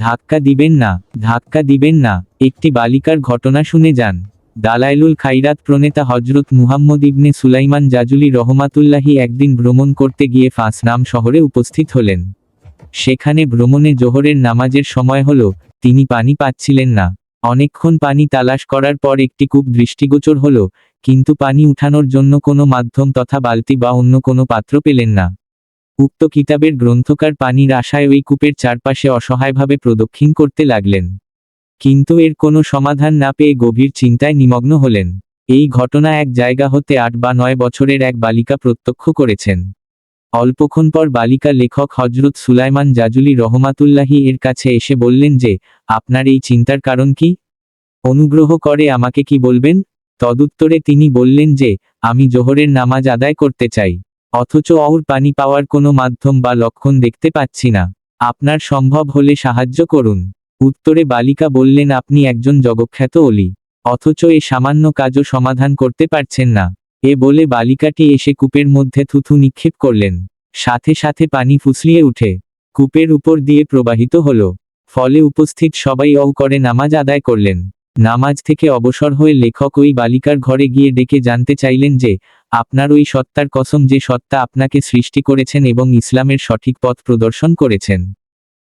ধাক্কা দিবেন না, ধাক্কা দিবেন না। একটি বালিকার ঘটনা শুনে যান। দালাইলুল খাইরাত প্রণেতা হজরত মুহাম্মদ ইবনে সুলাইমান জাজুলি রহমাতুল্লাহি একদিন ভ্রমণ করতে গিয়ে ফাস নাম শহরে উপস্থিত হলেন। সেখানে ভ্রমণে জোহরের নামাজের সময় হলো, তিনি পানি পাচ্ছিলেন না। অনেকক্ষণ পানি তালাশ করার পর একটি কূপ দৃষ্টিগোচর হলো, কিন্তু পানি উঠানোর জন্য কোনো মাধ্যম তথা বালতি বা অন্য কোনো পাত্র পেলেন না। উক্ত কিতাবের গ্রন্থকার পানির আশায় ওই কূপের চারপাশে অসহায়ভাবে প্রদক্ষিণ করতে লাগলেন। কিন্তু এর কোনো সমাধান না পেয়ে গভীর চিন্তায় নিমগ্ন হলেন। এই ঘটনা এক জায়গা হতে 8 বা 9 বছরের এক বালিকা প্রত্যক্ষ করেছেন। অল্পক্ষণ পর বালিকা লেখক হজরত সুলাইমান জাজুলি রহমাতুল্লাহি এর কাছে এসে বললেন যে, আপনার এই চিন্তার কারণ কি? অনুগ্রহ করে আমাকে কি বলবেন? তদুত্তরে তিনি বললেন যে, আমি জোহরের নামাজ আদায় করতে চাই, অথচ অউর পানি পাওয়ার কোনো মাধ্যম বা লক্ষণ দেখতে পাচ্ছি না। আপনার সম্ভব হলে সাহায্য করুন। উত্তরে বালিকা বললেন, আপনি একজন জগখ্যাত অলি, অথচ এ সামান্য কাজও সমাধান করতে পারছেন না। এ বলে বালিকাটি এসে কূপের মধ্যে থুথু নিক্ষেপ করলেন। সাথে সাথে পানি ফুসলিয়ে উঠে কূপের উপর দিয়ে প্রবাহিত হলো। ফলে উপস্থিত সবাই অউ করে নামাজ আদায় করলেন। নামাজ থেকে অবসর হয়ে লেখক ওই বালিকার ঘরে গিয়ে ডেকে জানতে চাইলেন যে, আপনার ওই সত্তার কসম যে সত্তা আপনাকে সৃষ্টি করেছেন এবং ইসলামের সঠিক পথ প্রদর্শন করেছেন,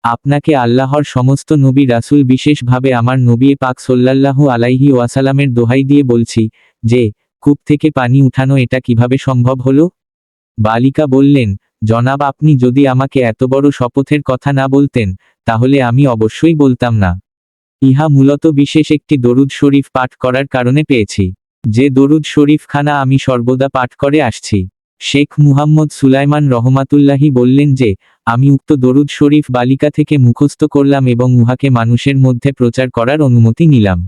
আপনাকে আল্লাহর সমস্ত নবী রাসূল বিশেষভাবে আমার নবী পাক সাল্লাল্লাহু আলাইহি ওয়াসাল্লামের দোহাই দিয়ে বলছি যে, কূপ থেকে পানি উঠানো এটা কিভাবে সম্ভব হলো? বালিকা বললেন, জনাব, আপনি যদি আমাকে এত বড় শপথের কথা না বলতেন, তাহলে আমি অবশ্যই বলতাম না। ইহা মূলত বিশেষ একটি দরুদ শরীফ পাঠ করার কারণে পেয়েছি, যে দরুদ শরীফখানা আমি সর্বদা পাঠ করে আসছি। শেখ মুহাম্মদ সুলাইমান রহমাতুল্লাহি বললেন যে, আমি উক্ত দরুদ শরীফ বালিকা থেকে মুখস্থ করলাম এবং উহাকে মানুষের মধ্যে প্রচার করার অনুমতি নিলাম।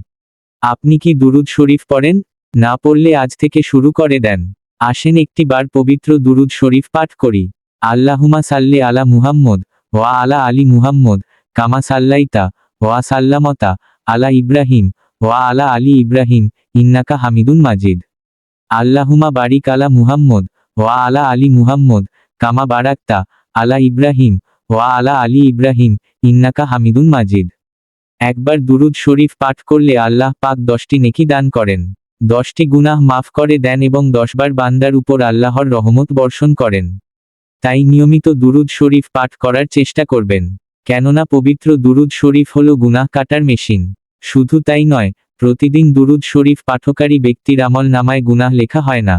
আপনি কি দুরুদ শরীফ পড়েন? না পড়লে আজ থেকে শুরু করে দেন। আসেন একটি বার পবিত্র দুরুদ শরীফ পাঠ করি। আল্লাহুমা সাল্লি আলা মুহাম্মদ ওয়া আলা আলী মুহাম্মদ কামা সাল্লাইতা ওয়া সাল্লামতা আলা ইব্রাহিম ওয়া আলা আলী ইব্রাহিম ইন্নাকা হামিদুন মাজিদ। আল্লাহুমা বারিক আলা মুহাম্মদ ওয়া আলা আলী মুহাম্মদ কামা বারাকতা আলা ইব্রাহিম ওয়া আলা আলী ইব্রাহিম ইন্নাকা হামিদুন মাজিদ। একবার দুরুদ শরীফ পাঠ করলে আল্লাহ পাক 10টি নেকি দান করেন, 10টি গুনাহ মাফ করে দেন এবং 10 বার বান্দার উপর আল্লাহর রহমত বর্ষণ করেন। তাই নিয়মিত দুরুদ শরীফ পাঠ করার চেষ্টা করবেন, কেননা পবিত্র দুরুদ শরীফ হলো গুনাহ কাটার মেশিন। শুধু তাই নয়, প্রতিদিন দুরুদ শরীফ পাঠকারী ব্যক্তির আমল নামায় গুনাহ লেখা হয় না।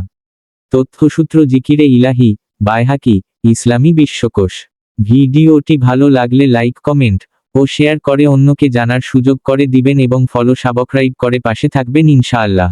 তথ্যসূত্র জিকিরে ইলাহি, বাইহাকি, ইসলামী বিশ্বকোষ। ভিডিওটি ভালো লাগলে লাইক, কমেন্ট ও শেয়ার করে অন্যকে জানার সুযোগ করে দিবেন এবং ফলো সাবস্ক্রাইব করে পাশে থাকবেন ইনশাআল্লাহ।